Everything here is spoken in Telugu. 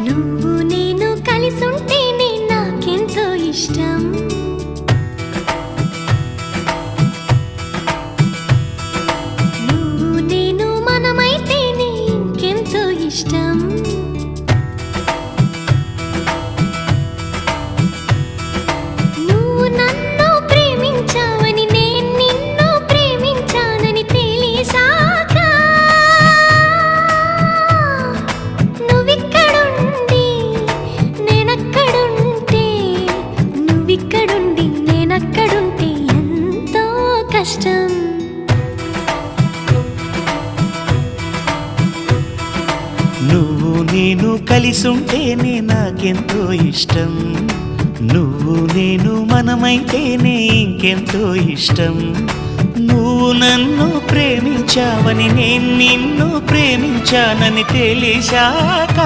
నువ్వు నేను కలిసుంటేనే నాకెంతో ఇష్టం. నువ్వు నేను మనమైతేనే ఇంకెంతో ఇష్టం. నువ్వు నన్ను ప్రేమించావని నేను నిన్ను ప్రేమించానని తెలిసాక నువ్విక్కడుండి నేనక్కడుంటే నువ్విక్కడుండి నేనక్కడుంటే ఎంతో కష్టం. నువ్వు నేను కలిసుంటేనే నాకెంతో ఇష్టం. నువ్వు నేను మనమైతేనే ఇంకెంతో ఇష్టం. నువ్వు నన్ను ప్రేమించావని నేను నిన్ను ప్రేమించానని తెలిసాక